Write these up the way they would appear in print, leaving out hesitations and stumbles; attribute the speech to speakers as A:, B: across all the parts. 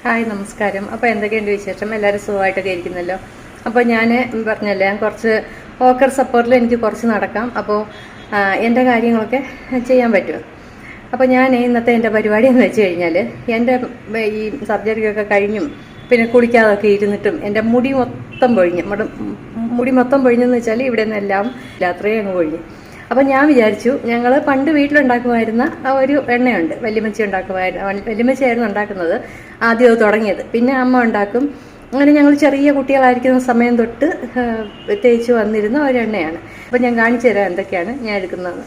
A: Hi നമസ്കാരം. അപ്പോൾ എന്തൊക്കെയുണ്ട് വിശേഷം? എല്ലാവരും സുഖമായിട്ടൊക്കെ ഇരിക്കുന്നല്ലോ. അപ്പോൾ ഞാൻ പറഞ്ഞല്ലേ, ഞാൻ കുറച്ച് ഓക്കർ സപ്പോർട്ടിൽ എനിക്ക് കുറച്ച് നടക്കാം. അപ്പോൾ എൻ്റെ കാര്യങ്ങളൊക്കെ ചെയ്യാൻ പറ്റും. അപ്പോൾ ഞാൻ ഇന്നത്തെ എൻ്റെ പരിപാടി എന്ന് വെച്ച് കഴിഞ്ഞാൽ, എൻ്റെ ഈ സർജറിയൊക്കെ കഴിഞ്ഞും പിന്നെ കുളിക്കാതൊക്കെ ഇരുന്നിട്ടും എൻ്റെ മുടി മൊത്തം പൊഴിഞ്ഞെന്ന് വെച്ചാൽ ഇവിടെ നിന്നെല്ലാം അത്രയും അങ്ങ് പൊഴിഞ്ഞു. അപ്പം ഞാൻ വിചാരിച്ചു, ഞങ്ങൾ പണ്ട് വീട്ടിലുണ്ടാക്കുമായിരുന്ന ഒരു എണ്ണയുണ്ട്, വല്യമ്മച്ചിയായിരുന്നു ഉണ്ടാക്കുന്നത്, ആദ്യം അത് തുടങ്ങിയത്. പിന്നെ അമ്മ ഉണ്ടാക്കും. അങ്ങനെ ഞങ്ങൾ ചെറിയ കുട്ടികളായിരിക്കുന്ന സമയം തൊട്ട് തേച്ച് വന്നിരുന്ന ഒരു എണ്ണയാണ്. അപ്പം ഞാൻ കാണിച്ചു തരാം എന്തൊക്കെയാണ് ഞാൻ എടുക്കുന്നത്.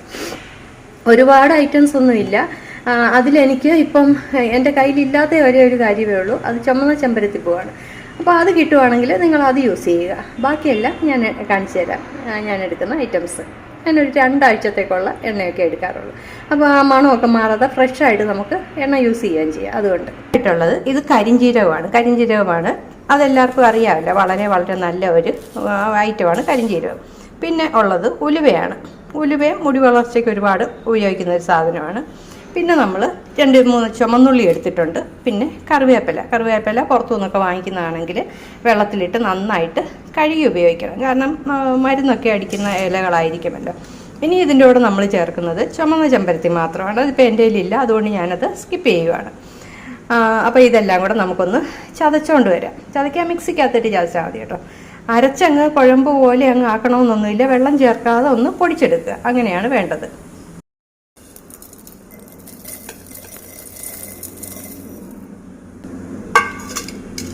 A: ഒരുപാട് ഐറ്റംസ് ഒന്നുമില്ല അതിലെനിക്ക്. ഇപ്പം എൻ്റെ കയ്യിലില്ലാത്ത ഒരു കാര്യമേ ഉള്ളൂ, അത് ചുമന്ന ചെമ്പരത്തിപ്പൂവാണ്. അപ്പോൾ അത് കിട്ടുവാണെങ്കിൽ നിങ്ങൾ അത് യൂസ് ചെയ്യുക. ബാക്കിയെല്ലാം ഞാൻ കാണിച്ചു തരാം. ഞാൻ എടുക്കുന്ന ഐറ്റംസ് ഞാനൊരു 2 ആഴ്ചത്തേക്കുള്ള എണ്ണയൊക്കെ എടുക്കാറുള്ളൂ. അപ്പോൾ ആ മണമൊക്കെ മാറാതെ ഫ്രഷായിട്ട് നമുക്ക് എണ്ണ യൂസ് ചെയ്യുകയും ചെയ്യാം. അതുകൊണ്ട് ആയിട്ടുള്ളത് ഇത് കരിഞ്ജീരകമാണ്. അതെല്ലാവർക്കും അറിയാമല്ലോ, വളരെ വളരെ നല്ല ഒരു ഐറ്റമാണ് കരിഞ്ജീരകം. പിന്നെ ഉള്ളത് ഉലുവയും മുടി വളർച്ചയ്ക്ക് ഒരുപാട് ഉപയോഗിക്കുന്ന ഒരു സാധനമാണ്. പിന്നെ നമ്മൾ 2-3 ചുമന്നുള്ളി എടുത്തിട്ടുണ്ട്. പിന്നെ കറിവേപ്പില പുറത്തു നിന്നൊക്കെ വാങ്ങിക്കുന്നതാണെങ്കിൽ വെള്ളത്തിലിട്ട് നന്നായിട്ട് കഴുകി ഉപയോഗിക്കണം, കാരണം മരുന്നൊക്കെ അടിക്കുന്ന ഇലകളായിരിക്കുമല്ലോ. ഇനി ഇതിൻ്റെ കൂടെ നമ്മൾ ചേർക്കുന്നത് ചുമന്ന ചെമ്പരത്തി മാത്രമാണ്. അതിപ്പോൾ എൻ്റെ കയ്യിലില്ല, അതുകൊണ്ട് ഞാനത് സ്കിപ്പ് ചെയ്യുകയാണ്. അപ്പോൾ ഇതെല്ലാം കൂടെ നമുക്കൊന്ന് ചതച്ചുകൊണ്ട് വരാം. ചതയ്ക്കാൻ മിക്സിക്കകത്തിട്ട് ചതച്ചാൽ മതി കേട്ടോ. അരച്ചങ്ങ് കുഴമ്പ് പോലെ അങ്ങ് ആക്കണമെന്നൊന്നുമില്ല, വെള്ളം ചേർക്കാതെ ഒന്ന് പൊടിച്ചെടുക്കുക, അങ്ങനെയാണ് വേണ്ടത്.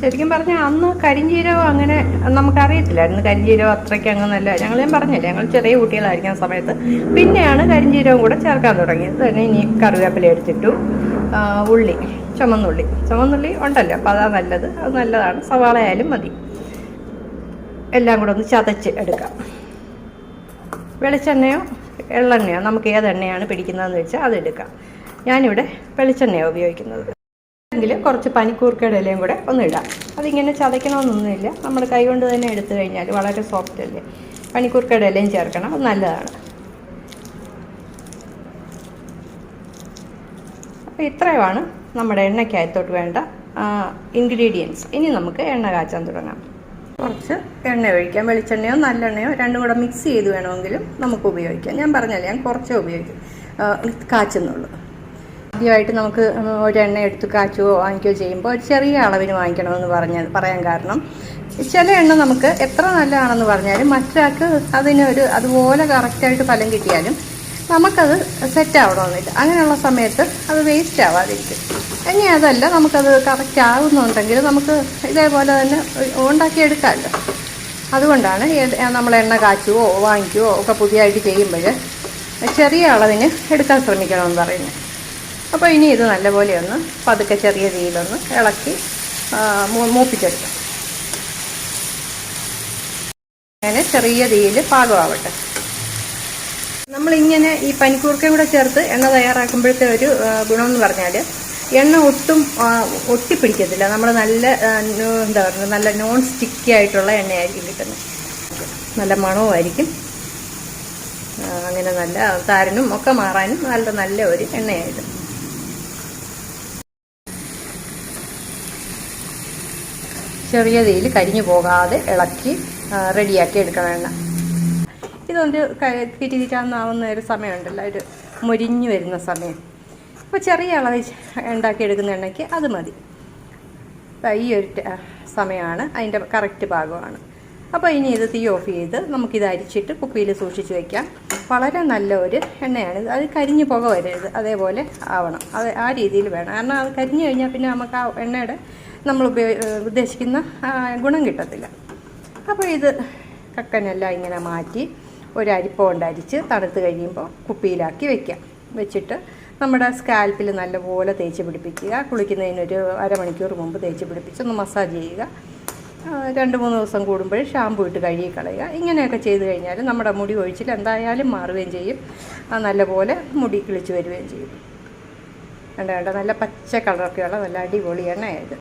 A: ശരിക്കും പറഞ്ഞാൽ അന്ന് കരിഞ്ജീരകം അങ്ങനെ നമുക്കറിയത്തില്ലായിരുന്നു. കരിഞ്ജീരകം അത്രയ്ക്ക് അങ്ങ് നല്ല, ഞാൻ പറഞ്ഞില്ലേ, ഞങ്ങൾ ചെറിയ കുട്ടികളായിരിക്കുന്ന സമയത്ത് പിന്നെയാണ് കരിഞ്ജീരകം കൂടെ ചേർക്കാൻ തുടങ്ങിയത്. തന്നെ ഇനി കറിവേപ്പില എടുത്തിട്ടു, ചുമന്നുള്ളി ഉണ്ടല്ലോ, അപ്പോൾ അതാ നല്ലത്, അത് നല്ലതാണ്. സവാള ആയാലും മതി. എല്ലാം കൂടെ ഒന്ന് ചതച്ച് എടുക്കാം. വെളിച്ചെണ്ണയോ എള്ളെണ്ണയോ നമുക്ക് ഏതെണ്ണയാണ് പിടിക്കുന്നതെന്ന് വെച്ചാൽ അതെടുക്കാം. ഞാനിവിടെ വെളിച്ചെണ്ണയാണ് ഉപയോഗിക്കുന്നത്. എങ്കിൽ കുറച്ച് പനിക്കൂർക്കയുടെ ഇലയും കൂടെ ഒന്ന് ഇടാം. അതിങ്ങനെ ചതയ്ക്കണമെന്നൊന്നുമില്ല, നമ്മുടെ കൈ കൊണ്ട് തന്നെ എടുത്തു കഴിഞ്ഞാൽ വളരെ സോഫ്റ്റ് അല്ലേ. പനിക്കൂർക്കയുടെ ഇലയും ചേർക്കണം, അത് നല്ലതാണ്. അപ്പോൾ ഇത്രയുമാണ് നമ്മുടെ എണ്ണയ്ക്കകത്തോട്ട് വേണ്ട ഇൻഗ്രീഡിയൻസ്. ഇനി നമുക്ക് എണ്ണ കാച്ചാൻ തുടങ്ങാം. കുറച്ച് എണ്ണ ഒഴിക്കാം. വെളിച്ചെണ്ണയോ നല്ലെണ്ണയോ രണ്ടും കൂടെ മിക്സ് ചെയ്ത് വേണമെങ്കിലും നമുക്ക് ഉപയോഗിക്കാം. ഞാൻ പറഞ്ഞല്ലേ, ഞാൻ കുറച്ചേ ഉപയോഗിക്കും, കാച്ചുന്നുള്ളൂ. ആദ്യമായിട്ട് നമുക്ക് ഒരു എണ്ണ എടുത്ത് കാച്ചുകയോ വാങ്ങിക്കുകയോ ചെയ്യുമ്പോൾ ഒരു ചെറിയ അളവിന് വാങ്ങിക്കണമെന്ന് പറയാൻ കാരണം, ചില എണ്ണ നമുക്ക് എത്ര നല്ലതാണെന്ന് പറഞ്ഞാലും മറ്റൊരാൾക്ക് അതുപോലെ കറക്റ്റായിട്ട് ഫലം കിട്ടിയാലും നമുക്കത് സെറ്റ് ആവണമെന്നില്ല. അങ്ങനെയുള്ള സമയത്ത് അത് വേസ്റ്റ് ആവാതിരിക്കും. ഇനി അതല്ല, നമുക്കത് കറക്റ്റ് ആകുന്നുണ്ടെങ്കിൽ നമുക്ക് ഇതേപോലെ തന്നെ ഉണ്ടാക്കിയെടുക്കാമല്ലോ. അതുകൊണ്ടാണ് നമ്മൾ എണ്ണ കാച്ചുകയോ വാങ്ങിക്കുകയോ ഒക്കെ പുതിയതായിട്ട് ചെയ്യുമ്പോൾ ചെറിയ അളവിന് എടുക്കാൻ ശ്രമിക്കണമെന്ന് പറയുന്നത്. അപ്പോൾ ഇനി ഇത് നല്ലപോലെ ഒന്ന് പതുക്കെ ചെറിയ തീയിലൊന്ന് ഇളക്കി മൂപ്പിച്ചെടുക്കാം. അങ്ങനെ ചെറിയ തീയിൽ പാകമാവട്ടെ. നമ്മളിങ്ങനെ ഈ പനിക്കൂർക്കയും കൂടെ ചേർത്ത് എണ്ണ തയ്യാറാക്കുമ്പോഴത്തെ ഒരു ഗുണമെന്ന് പറഞ്ഞാൽ, എണ്ണ ഒട്ടും ഒട്ടിപ്പിടിക്കത്തില്ല. നമ്മൾ നല്ല നല്ല നോൺ സ്റ്റിക്കി ആയിട്ടുള്ള എണ്ണയായിരിക്കും കിട്ടുന്നത്. നല്ല മണവുമായിരിക്കും. അങ്ങനെ നല്ല താരനും ഒക്കെ മാറാനും നല്ല ഒരു എണ്ണയായിട്ട്. ചെറിയ തീയിൽ കരിഞ്ഞു പോകാതെ ഇളക്കി റെഡിയാക്കി എടുക്കണം എണ്ണ. ഇതൊരു കിറ്റിക്കിറ്റാന്നാവുന്ന ഒരു സമയമുണ്ടല്ലോ, ഒരു മുരിഞ്ഞു വരുന്ന സമയം. അപ്പോൾ ചെറിയ അളവ് ഉണ്ടാക്കിയെടുക്കുന്ന എണ്ണയ്ക്ക് അത് മതി. ഈ ഒരു സമയമാണ് അതിൻ്റെ കറക്റ്റ് ഭാഗമാണ്. അപ്പോൾ ഇനി ഇത് തീ ഓഫ് ചെയ്ത് നമുക്കിത് അരിച്ചിട്ട് കുപ്പിയിൽ സൂക്ഷിച്ച് വയ്ക്കാം. വളരെ നല്ല ഒരു എണ്ണയാണ്. അത് കരിഞ്ഞു പുക വരരുത്, അതേപോലെ ആവണം. ആ രീതിയിൽ വേണം. കാരണം അത് കരിഞ്ഞു കഴിഞ്ഞാൽ പിന്നെ നമുക്ക് ആ എണ്ണയുടെ നമ്മൾ ഉദ്ദേശിക്കുന്ന ഗുണം കിട്ടത്തില്ല. അപ്പോൾ ഇത് കക്കനെല്ലാം ഇങ്ങനെ മാറ്റി ഒരു അരിപ്പ കൊണ്ട് അരിച്ച് തണുത്ത് കഴിയുമ്പോൾ കുപ്പിയിലാക്കി വെച്ചിട്ട് നമ്മുടെ സ്കാൽപ്പിൽ നല്ലപോലെ തേച്ച് പിടിപ്പിക്കുക. കുളിക്കുന്നതിനൊരു അരമണിക്കൂർ മുമ്പ് തേച്ച് പിടിപ്പിച്ച് ഒന്ന് മസാജ് ചെയ്യുക. 2-3 ദിവസം കൂടുമ്പോൾ ഷാമ്പു ഇട്ട് കഴുകി കളയുക. ഇങ്ങനെയൊക്കെ ചെയ്ത് കഴിഞ്ഞാൽ നമ്മുടെ മുടി കൊഴിച്ചിൽ എന്തായാലും മാറുകയും ചെയ്യും. നല്ലപോലെ മുടി കിളിച്ച് വരികയും ചെയ്യും. വേണ്ട നല്ല പച്ച കളറൊക്കെയുള്ള നല്ല അടിപൊളി എണ്ണയായത്.